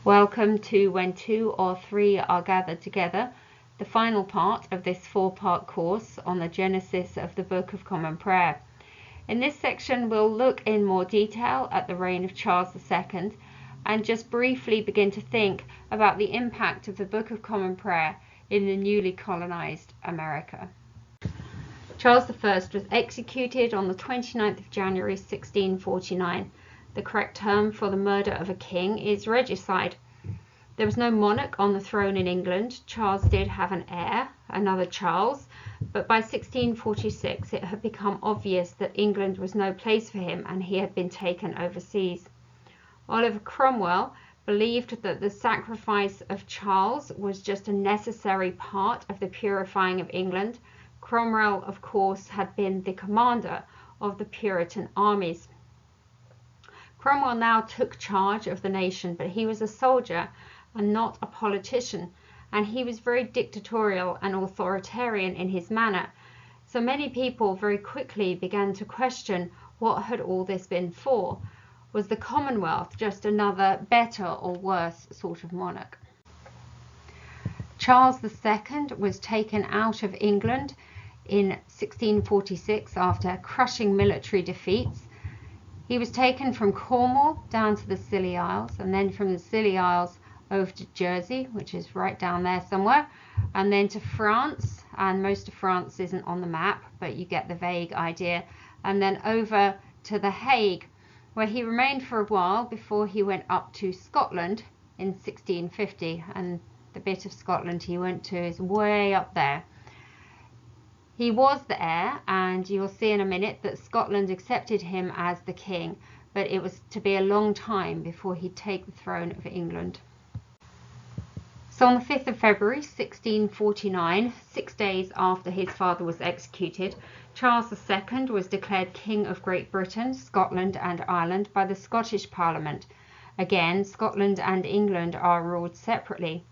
Welcome to When Two or Three Are Gathered Together, the final part of this four-part course on the genesis of the Book of Common Prayer. In this section, we'll look in more detail at the reign of Charles II and just briefly begin to think about the impact of the Book of Common Prayer in the newly colonized America. Charles I was executed on the 29th of January 1649. The correct term for the murder of a king is regicide. There was no monarch on the throne in England. Charles did have an heir, another Charles, but by 1646 it had become obvious that England was no place for him and he had been taken overseas. Oliver Cromwell believed that the sacrifice of Charles was just a necessary part of the purifying of England. Cromwell, of course, had been the commander of the Puritan armies. Cromwell now took charge of the nation, but he was a soldier and not a politician, and he was very dictatorial and authoritarian in his manner. So many people very quickly began to question what had all this been for. Was the Commonwealth just another better or worse sort of monarch? Charles II was taken out of England in 1646 after crushing military defeats. He was taken from Cornwall down to the Scilly Isles, and then from the Scilly Isles over to Jersey, which is right down there somewhere, and then to France, and most of France isn't on the map, but you get the vague idea, and then over to The Hague, where he remained for a while before he went up to Scotland in 1650, and the bit of Scotland he went to is way up there. He was the heir, and you'll see in a minute that Scotland accepted him as the king, but it was to be a long time before he'd take the throne of England. So on the 5th of February 1649, 6 days after his father was executed, Charles II was declared King of Great Britain, Scotland and Ireland by the Scottish Parliament. Again, Scotland and England are ruled separately.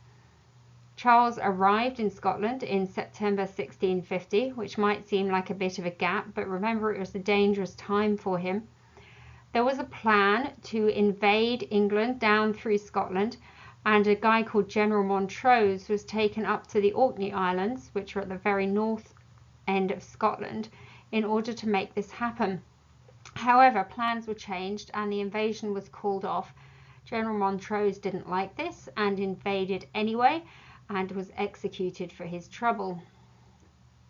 Charles arrived in Scotland in September 1650, which might seem like a bit of a gap, but remember it was a dangerous time for him. There was a plan to invade England down through Scotland, and a guy called General Montrose was taken up to the Orkney Islands, which are at the very north end of Scotland, in order to make this happen. However, plans were changed and the invasion was called off. General Montrose didn't like this and invaded anyway, and was executed for his trouble.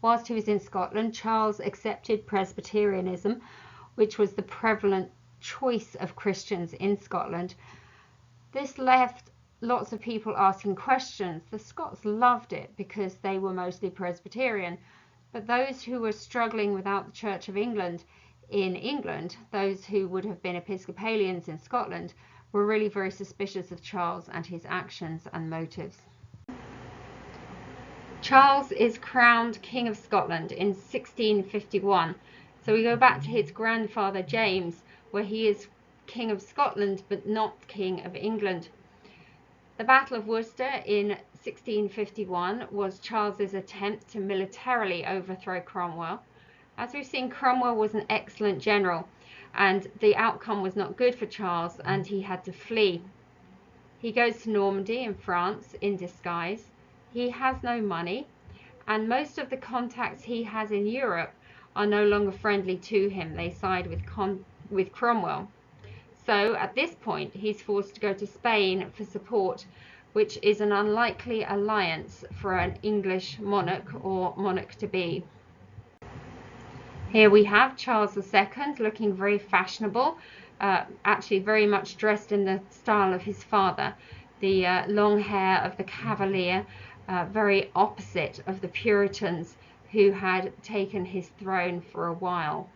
Whilst he was in Scotland, Charles accepted Presbyterianism, which was the prevalent choice of Christians in Scotland. This left lots of people asking questions. The Scots loved it because they were mostly Presbyterian, but those who were struggling without the Church of England in England, those who would have been Episcopalians in Scotland, were really very suspicious of Charles and his actions and motives. Charles is crowned King of Scotland in 1651. So we go back to his grandfather James, where he is King of Scotland but not King of England. The Battle of Worcester in 1651 was Charles's attempt to militarily overthrow Cromwell. As we've seen, Cromwell was an excellent general, and the outcome was not good for Charles, and he had to flee. He goes to Normandy in France in disguise. He has no money, and most of the contacts he has in Europe are no longer friendly to him. They side with Cromwell. So at this point, he's forced to go to Spain for support, which is an unlikely alliance for an English monarch or monarch-to-be. Here we have Charles II looking very fashionable, actually very much dressed in the style of his father. The long hair of the Cavalier, very opposite of the Puritans who had taken his throne for a while.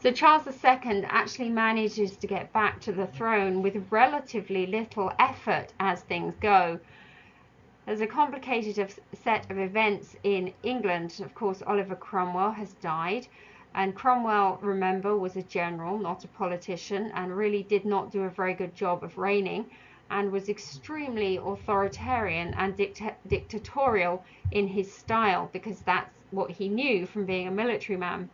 So Charles II actually manages to get back to the throne with relatively little effort as things go. There's a complicated set of events in England. Of course, Oliver Cromwell has died, and Cromwell, remember, was a general, not a politician, and really did not do a very good job of reigning, and was extremely authoritarian and dictatorial in his style, because that's what he knew from being a military man.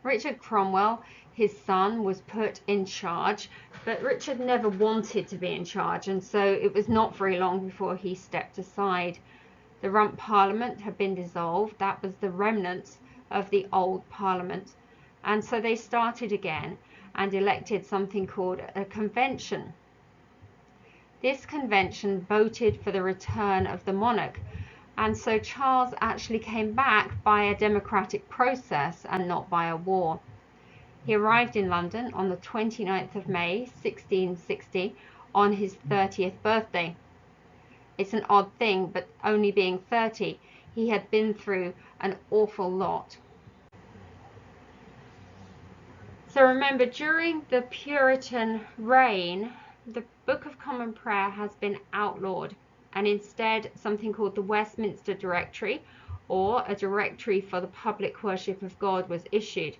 Richard Cromwell, his son, was put in charge, but Richard never wanted to be in charge, and so it was not very long before he stepped aside. The Rump Parliament had been dissolved. That was the remnants of the old Parliament, and so they started again and elected something called a convention. This convention voted for the return of the monarch, and so Charles actually came back by a democratic process and not by a war. He arrived in London on the 29th of May 1660 on his 30th birthday. It's an odd thing, but only being 30, he had been through an awful lot. So remember, during the Puritan reign, the Book of Common Prayer has been outlawed, and instead something called the Westminster Directory, or a directory for the public worship of God, was issued.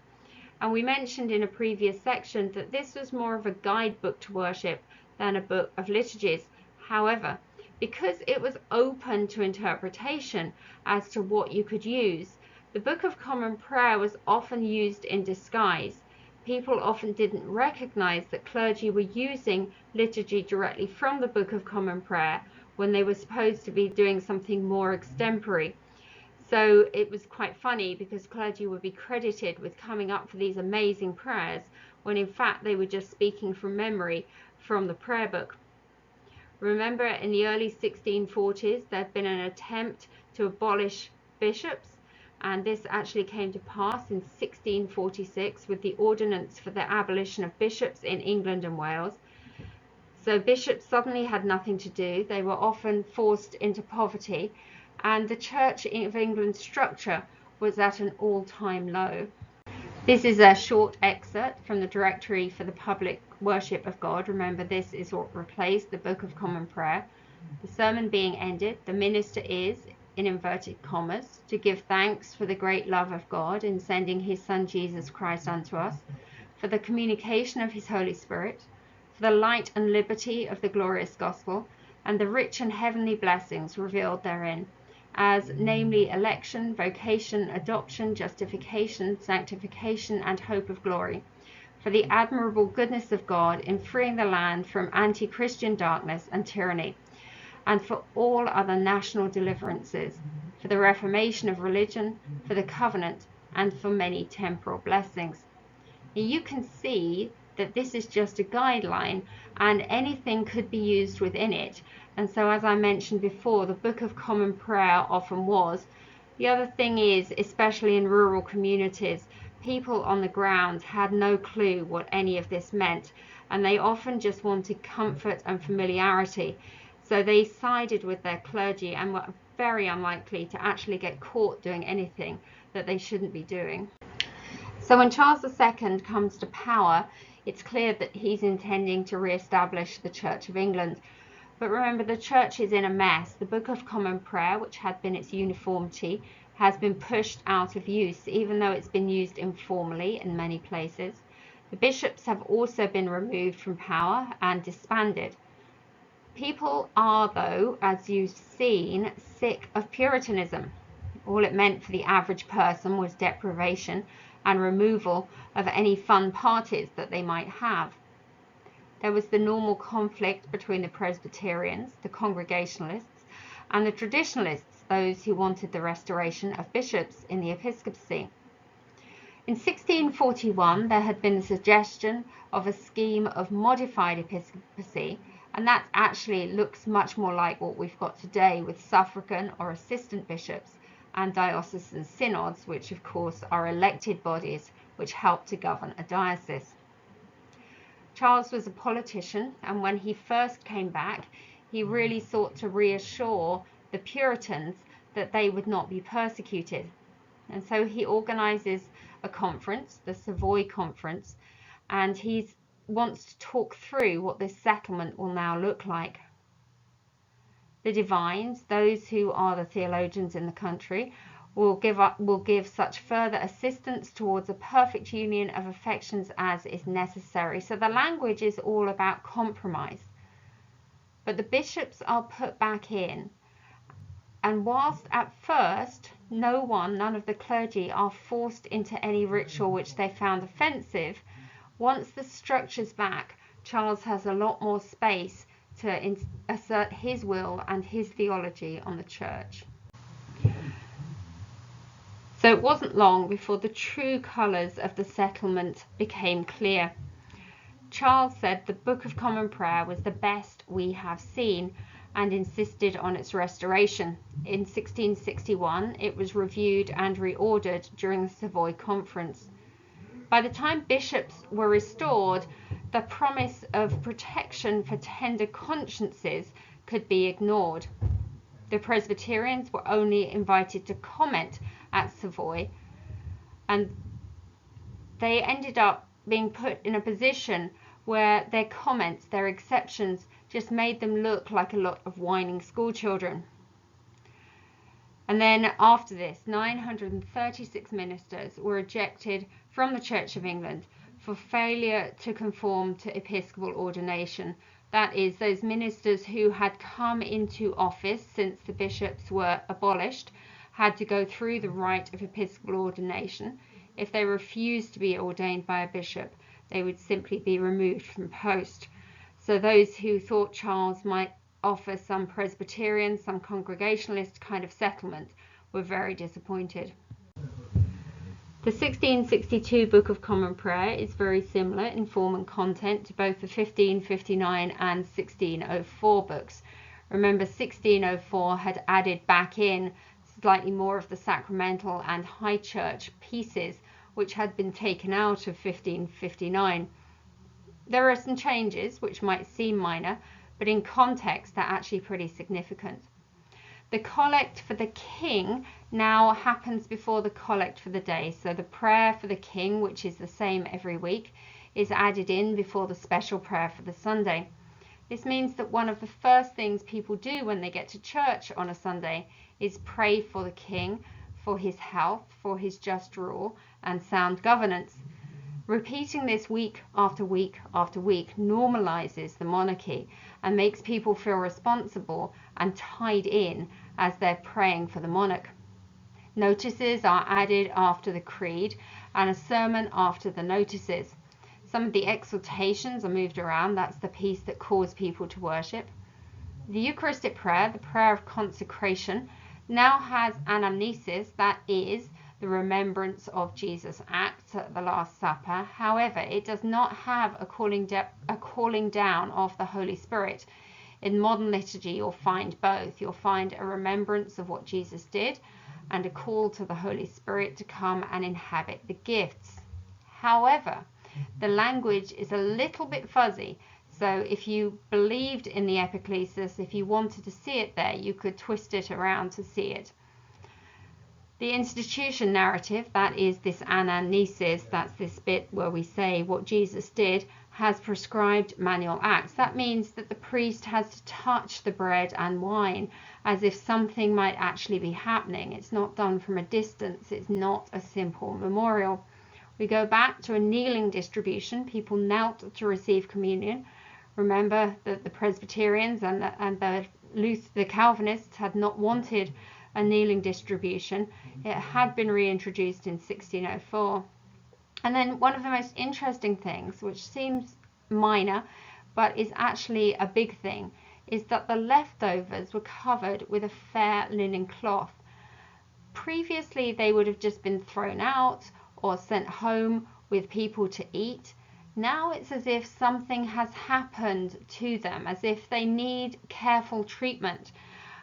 And we mentioned in a previous section that this was more of a guidebook to worship than a book of liturgies. However, because it was open to interpretation as to what you could use, the Book of Common Prayer was often used in disguise. People often didn't recognize that clergy were using liturgy directly from the Book of Common Prayer when they were supposed to be doing something more extempore. So it was quite funny, because clergy would be credited with coming up for these amazing prayers when in fact they were just speaking from memory from the prayer book. Remember, in the early 1640s, there had been an attempt to abolish bishops, and this actually came to pass in 1646 with the ordinance for the abolition of bishops in England and Wales. So bishops suddenly had nothing to do. They were often forced into poverty, and the Church of England structure was at an all-time low. This is a short excerpt from the Directory for the Public Worship of God. Remember, this is what replaced the Book of Common Prayer. The sermon being ended, the minister is, in inverted commas, to give thanks for the great love of God in sending his Son Jesus Christ unto us, for the communication of his Holy Spirit, for the light and liberty of the glorious gospel, and the rich and heavenly blessings revealed therein, as namely election, vocation, adoption, justification, sanctification, and hope of glory, for the admirable goodness of God in freeing the land from anti-Christian darkness and tyranny, and for all other national deliverances, for the reformation of religion, for the covenant, and for many temporal blessings. Now you can see that this is just a guideline, and anything could be used within it. And so, as I mentioned before, the Book of Common Prayer often was. The other thing is, especially in rural communities, people on the ground had no clue what any of this meant, and they often just wanted comfort and familiarity. So they sided with their clergy and were very unlikely to actually get caught doing anything that they shouldn't be doing. So when Charles II comes to power, it's clear that he's intending to re-establish the Church of England. But remember, the church is in a mess. The Book of Common Prayer, which had been its uniformity, has been pushed out of use, even though it's been used informally in many places. The bishops have also been removed from power and disbanded. People are, though, as you've seen, sick of Puritanism. All it meant for the average person was deprivation and removal of any fun parties that they might have. There was the normal conflict between the Presbyterians, the Congregationalists, and the Traditionalists, those who wanted the restoration of bishops in the Episcopacy. In 1641, there had been a suggestion of a scheme of modified episcopacy, and that actually looks much more like what we've got today with suffragan or assistant bishops and diocesan synods, which of course are elected bodies which help to govern a diocese. Charles was a politician, and when he first came back, he really sought to reassure the Puritans that they would not be persecuted. And so he organizes a conference, the Savoy Conference, and he wants to talk through what this settlement will now look like. The divines, those who are the theologians in the country, will give such further assistance towards a perfect union of affections as is necessary. So the language is all about compromise. But the bishops are put back in, and whilst at first none of the clergy are forced into any ritual which they found offensive. Once the structure's back, Charles has a lot more space to assert his will and his theology on the church. So it wasn't long before the true colours of the settlement became clear. Charles said the Book of Common Prayer was the best we have seen and insisted on its restoration. In 1661, it was reviewed and reordered during the Savoy Conference. By the time bishops were restored, the promise of protection for tender consciences could be ignored. The Presbyterians were only invited to comment at Savoy, and they ended up being put in a position where their comments, their exceptions, just made them look like a lot of whining schoolchildren. And then after this, 936 ministers were ejected from the Church of England for failure to conform to episcopal ordination. That is, those ministers who had come into office since the bishops were abolished had to go through the rite of episcopal ordination. If they refused to be ordained by a bishop, they would simply be removed from post. So those who thought Charles might offer some Presbyterian, some Congregationalist kind of settlement were very disappointed. The 1662 Book of Common Prayer is very similar in form and content to both the 1559 and 1604 books. Remember, 1604 had added back in slightly more of the sacramental and high church pieces which had been taken out of 1559. There are some changes which might seem minor, but in context they're actually pretty significant. The collect for the king now happens before the collect for the day, so the prayer for the king, which is the same every week, is added in before the special prayer for the Sunday. This means that one of the first things people do when they get to church on a Sunday is pray for the king, for his health, for his just rule and sound governance. Repeating this week after week after week normalizes the monarchy and makes people feel responsible and tied in as they're praying for the monarch. Notices are added after the creed and a sermon after the notices. Some of the exhortations are moved around. That's the piece that calls people to worship. The Eucharistic prayer, the prayer of consecration, now has anamnesis, that is, the remembrance of Jesus' acts at the Last Supper. However, it does not have a calling down of the Holy Spirit. In modern liturgy, you'll find both. You'll find a remembrance of what Jesus did and a call to the Holy Spirit to come and inhabit the gifts. However, the language is a little bit fuzzy. So if you believed in the epiclesis, if you wanted to see it there, you could twist it around to see it. The institution narrative, that is this anamnesis, that's this bit where we say what Jesus did, has prescribed manual acts. That means that the priest has to touch the bread and wine as if something might actually be happening. It's not done from a distance. It's not a simple memorial. We go back to a kneeling distribution. People knelt to receive communion. Remember that the Presbyterians and the Calvinists had not wanted a kneeling distribution. It had been reintroduced in 1604. And then one of the most interesting things, which seems minor but is actually a big thing, is that the leftovers were covered with a fair linen cloth. Previously they would have just been thrown out or sent home with people to eat. Now it's as if something has happened to them, as if they need careful treatment.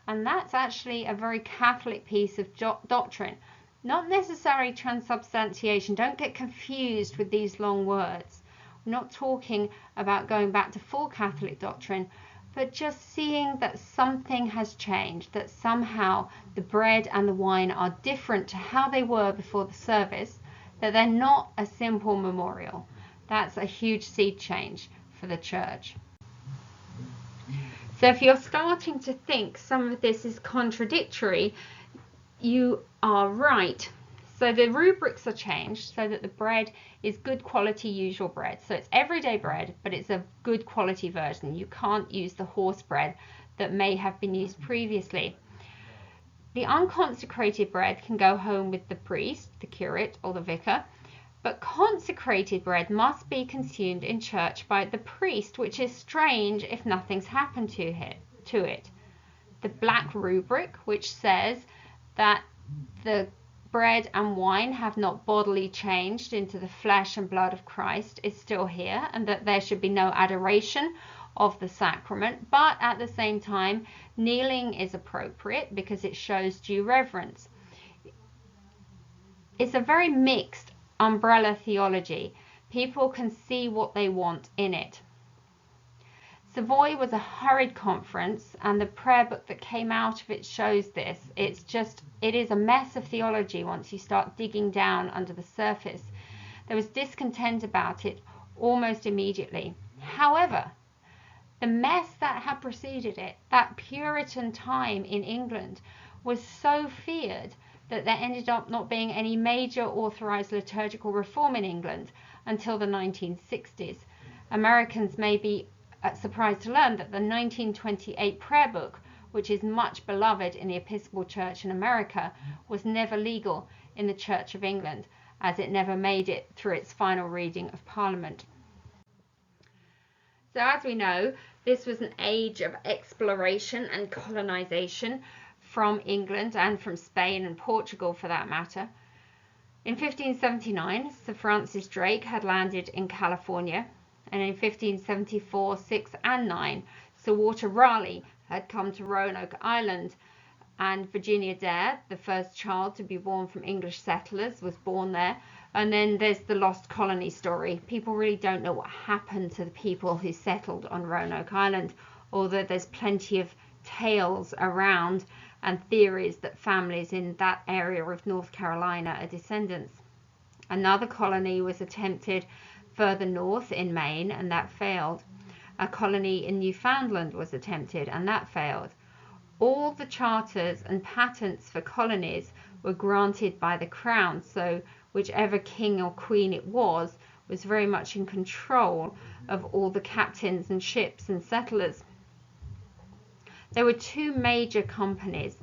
And that's actually a very Catholic piece of doctrine. Not necessarily transubstantiation. Don't get confused with these long words. We're not talking about going back to full Catholic doctrine, but just seeing that something has changed, that somehow the bread and the wine are different to how they were before the service, that they're not a simple memorial. That's a huge seed change for the church. So if you're starting to think some of this is contradictory, you are right. So the rubrics are changed so that the bread is good quality usual bread. So it's everyday bread, but it's a good quality version. You can't use the horse bread that may have been used previously. The unconsecrated bread can go home with the priest, the curate, or the vicar, but consecrated bread must be consumed in church by the priest, which is strange if nothing's happened to it. The black rubric, which says that the bread and wine have not bodily changed into the flesh and blood of Christ, is still here, and that there should be no adoration of the sacrament, but at the same time kneeling is appropriate because it shows due reverence. It's a very mixed umbrella theology. People can see what they want in it. Savoy was a hurried conference, and the prayer book that came out of it shows this. It is a mess of theology once you start digging down under the surface. There was discontent about it almost immediately. However, the mess that had preceded it, that Puritan time in England, was so feared that there ended up not being any major authorized liturgical reform in England until the 1960s. Americans may be surprised to learn that the 1928 prayer book, which is much beloved in the Episcopal Church in America, was never legal in the Church of England, as it never made it through its final reading of Parliament. So as we know, this was an age of exploration and colonization from England and from Spain and Portugal for that matter. In 1579, Sir Francis Drake had landed in California, and in 1574, 6 and 9, Sir Walter Raleigh had come to Roanoke Island, and Virginia Dare, the first child to be born from English settlers, was born there. And then there's the lost colony story. People really don't know what happened to the people who settled on Roanoke Island, although there's plenty of tales around and theories that families in that area of North Carolina are descendants. Another colony was attempted further north in Maine, and that failed. A colony in Newfoundland was attempted, and that failed. All the charters and patents for colonies were granted by the Crown, so whichever king or queen it was very much in control of all the captains and ships and settlers. There were two major companies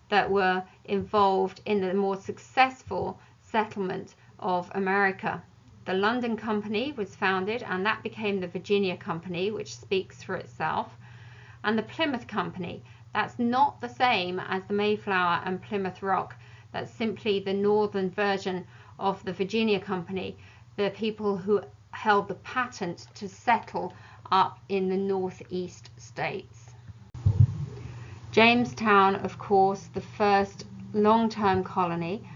that were involved in the more successful settlement of America. The London Company was founded, and that became the Virginia Company, which speaks for itself, and the Plymouth Company. That's not the same as the Mayflower and Plymouth Rock. That's simply the northern version of the Virginia Company, the people who held the patent to settle up in the northeast states. Jamestown, of course, the first long-term colony.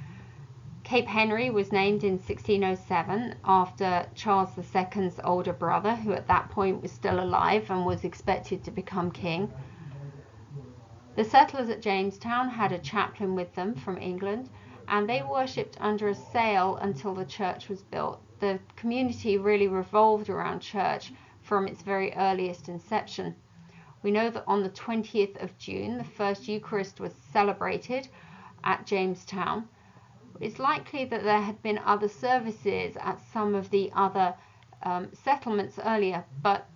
Cape Henry was named in 1607 after Charles II's older brother, who at that point was still alive and was expected to become king. The settlers at Jamestown had a chaplain with them from England, and they worshipped under a sail until the church was built. The community really revolved around church from its very earliest inception. We know that on the 20th of June, the first Eucharist was celebrated at Jamestown. It's likely that there had been other services at some of the other settlements earlier, but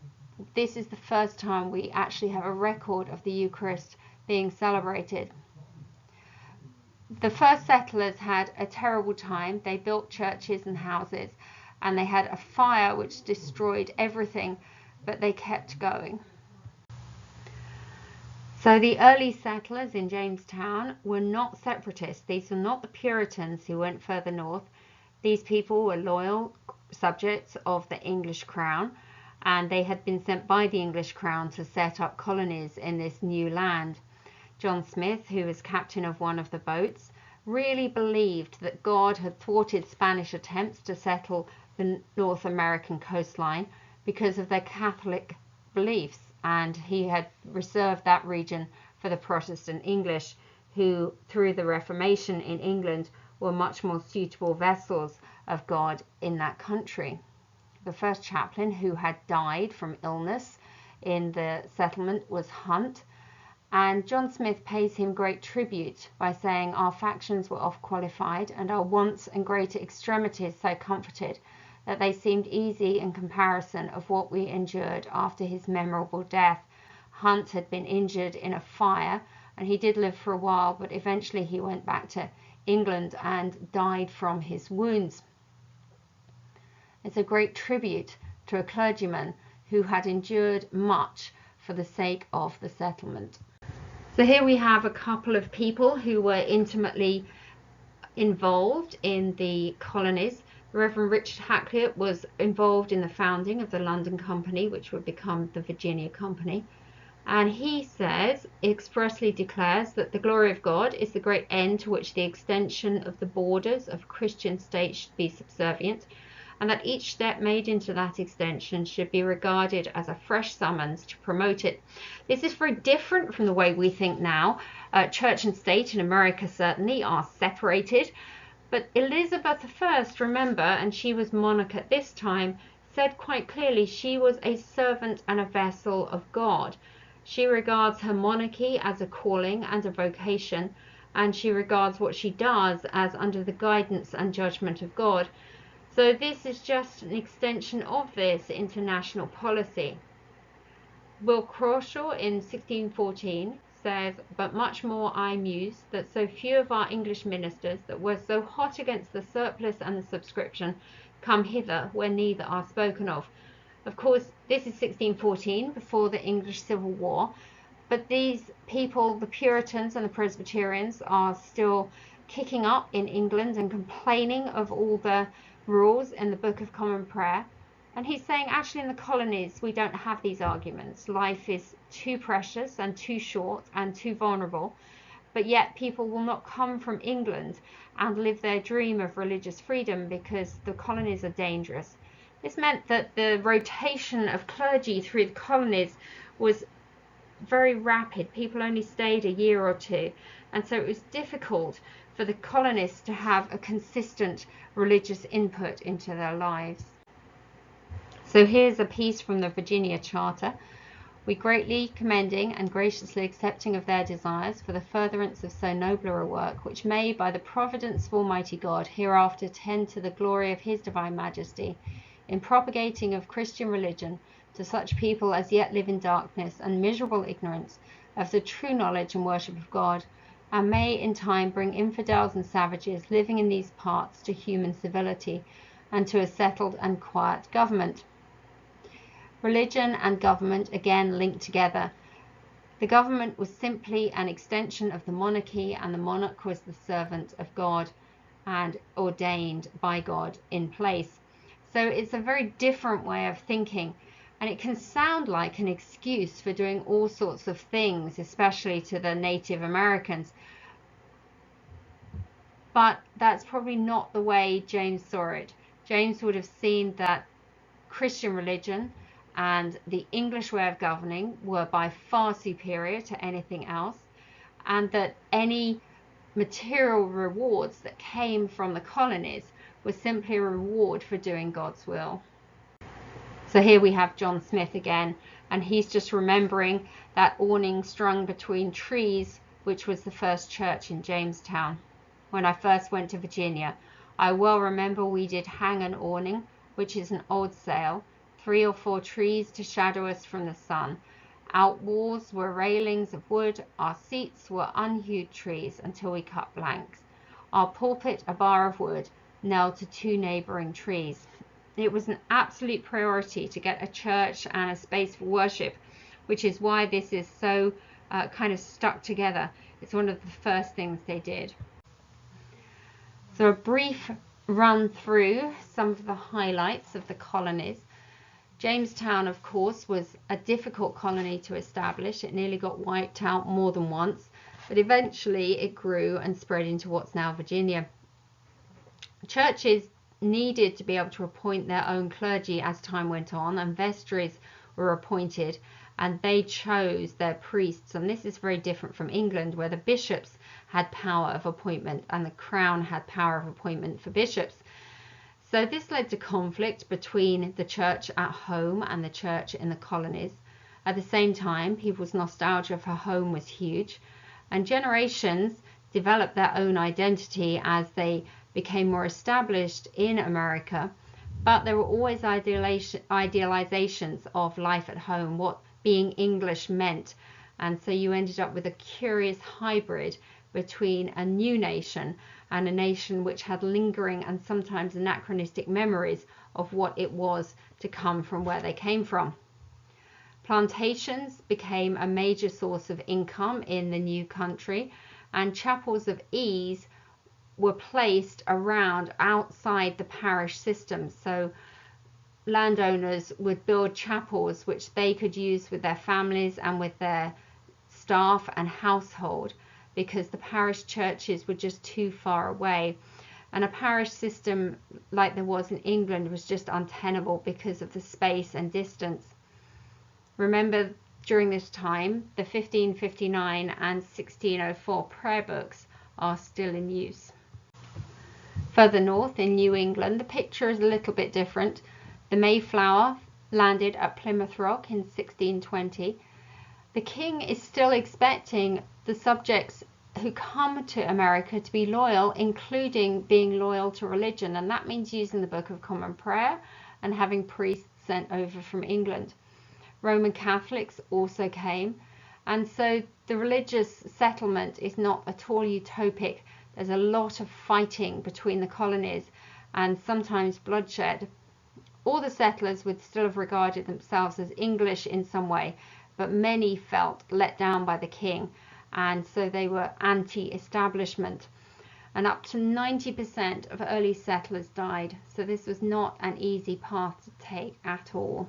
this is the first time we actually have a record of the Eucharist being celebrated. The first settlers had a terrible time. They built churches and houses, and they had a fire which destroyed everything, but they kept going. So the early settlers in Jamestown were not separatists. These were not the Puritans who went further north. These people were loyal subjects of the English crown, and they had been sent by the English crown to set up colonies in this new land. John Smith, who was captain of one of the boats, really believed that God had thwarted Spanish attempts to settle the North American coastline because of their Catholic beliefs, and he had reserved that region for the Protestant English, who through the Reformation in England were much more suitable vessels of God in that country. The first chaplain who had died from illness in the settlement was Hunt, and John Smith pays him great tribute by saying, "Our factions were oft qualified, and our wants and greater extremities so comforted, that they seemed easy in comparison of what we endured after his memorable death." Hunt had been injured in a fire and he did live for a while, but eventually he went back to England and died from his wounds. It's a great tribute to a clergyman who had endured much for the sake of the settlement. So here we have a couple of people who were intimately involved in the colonies. The Reverend Richard Hakluyt was involved in the founding of the London Company, which would become the Virginia Company. And he says, expressly declares that the glory of God is the great end to which the extension of the borders of Christian state should be subservient, and that each step made into that extension should be regarded as a fresh summons to promote it. This is very different from the way we think now. Church and state in America certainly are separated, but Elizabeth I, remember, and she was monarch at this time, said quite clearly she was a servant and a vessel of God. She regards her monarchy as a calling and a vocation, and she regards what she does as under the guidance and judgment of God. So this is just an extension of this international policy. Will Crawshaw in 1614 says, "But much more I muse that so few of our English ministers that were so hot against the surplice and the subscription come hither where neither are spoken of." Of course, this is 1614, before the English Civil War, but these people, the Puritans and the Presbyterians, are still kicking up in England and complaining of all the rules in the Book of Common Prayer. And he's saying, actually, in the colonies, we don't have these arguments. Life is too precious and too short and too vulnerable, but yet people will not come from England and live their dream of religious freedom because the colonies are dangerous. This meant that the rotation of clergy through the colonies was very rapid. People only stayed a year or two, and so it was difficult for the colonists to have a consistent religious input into their lives. So here's a piece from the Virginia Charter. "We greatly commending and graciously accepting of their desires for the furtherance of so nobler a work, which may, by the providence of Almighty God, hereafter tend to the glory of His Divine Majesty, in propagating of Christian religion to such people as yet live in darkness and miserable ignorance of the true knowledge and worship of God, and may in time bring infidels and savages living in these parts to human civility and to a settled and quiet government." Religion and government again linked together. The government was simply an extension of the monarchy, and the monarch was the servant of God and ordained by God in place. So it's a very different way of thinking, and it can sound like an excuse for doing all sorts of things, especially to the Native Americans. But that's probably not the way James saw it. James would have seen that Christian religion and the English way of governing were by far superior to anything else, and that any material rewards that came from the colonies was simply a reward for doing God's will. So here we have John Smith again, and he's just remembering that awning strung between trees, which was the first church in Jamestown. "When I first went to Virginia, I well remember we did hang an awning, which is an old sail, 3 or 4 trees to shadow us from the sun. Out walls were railings of wood, our seats were unhewed trees until we cut blanks. Our pulpit a bar of wood, nailed to 2 neighbouring trees." It was an absolute priority to get a church and a space for worship, which is why this is so kind of stuck together. It's one of the first things they did. So a brief run through some of the highlights of the colonies. Jamestown, of course, was a difficult colony to establish. It nearly got wiped out more than once, but eventually it grew and spread into what's now Virginia. Churches needed to be able to appoint their own clergy as time went on, and vestries were appointed, and they chose their priests. And this is very different from England, where the bishops had power of appointment and the crown had power of appointment for bishops. So this led to conflict between the church at home and the church in the colonies. At the same time, people's nostalgia for home was huge, and generations developed their own identity as they became more established in America, but there were always idealizations of life at home, what being English meant, And so you ended up with a curious hybrid between a new nation and a nation which had lingering and sometimes anachronistic memories of what it was to come from where they came from. Plantations became a major source of income in the new country, and chapels of ease were placed around outside the parish system. So landowners would build chapels which they could use with their families and with their staff and household, because the parish churches were just too far away. And a parish system like there was in England was just untenable because of the space and distance. Remember, during this time, the 1559 and 1604 prayer books are still in use. Further north in New England, the picture is a little bit different. The Mayflower landed at Plymouth Rock in 1620. The king is still expecting the subjects who come to America to be loyal, including being loyal to religion, and that means using the Book of Common Prayer and having priests sent over from England. Roman Catholics also came, and so the religious settlement is not at all utopic. There's a lot of fighting between the colonies and sometimes bloodshed. All the settlers would still have regarded themselves as English in some way, but many felt let down by the king, and so they were anti-establishment. And up to 90% of early settlers died, so this was not an easy path to take at all.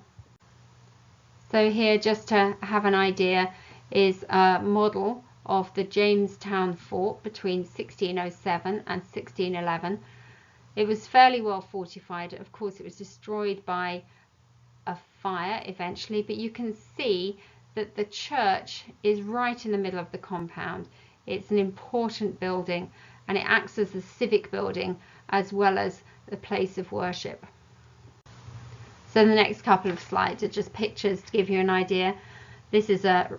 So here, just to have an idea, is a model of the Jamestown fort between 1607 and 1611. It was fairly well fortified. Of course, it was destroyed by a fire eventually, but you can see that the church is right in the middle of the compound. It's an important building, and it acts as a civic building as well as the place of worship. So the next couple of slides are just pictures to give you an idea. This is a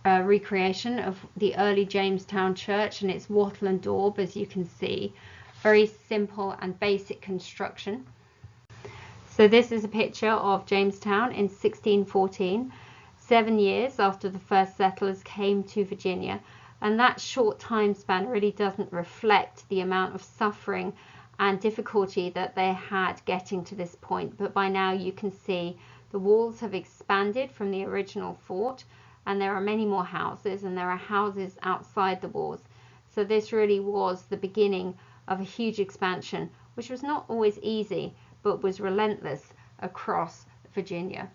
recreation of the early Jamestown church and its wattle and daub, as you can see. Very simple and basic construction. So this is a picture of Jamestown in 1614, 7 years after the first settlers came to Virginia, and that short time span really doesn't reflect the amount of suffering and difficulty that they had getting to this point. But by now you can see the walls have expanded from the original fort, and there are many more houses, and there are houses outside the walls. So this really was the beginning of a huge expansion, which was not always easy, but was relentless across Virginia.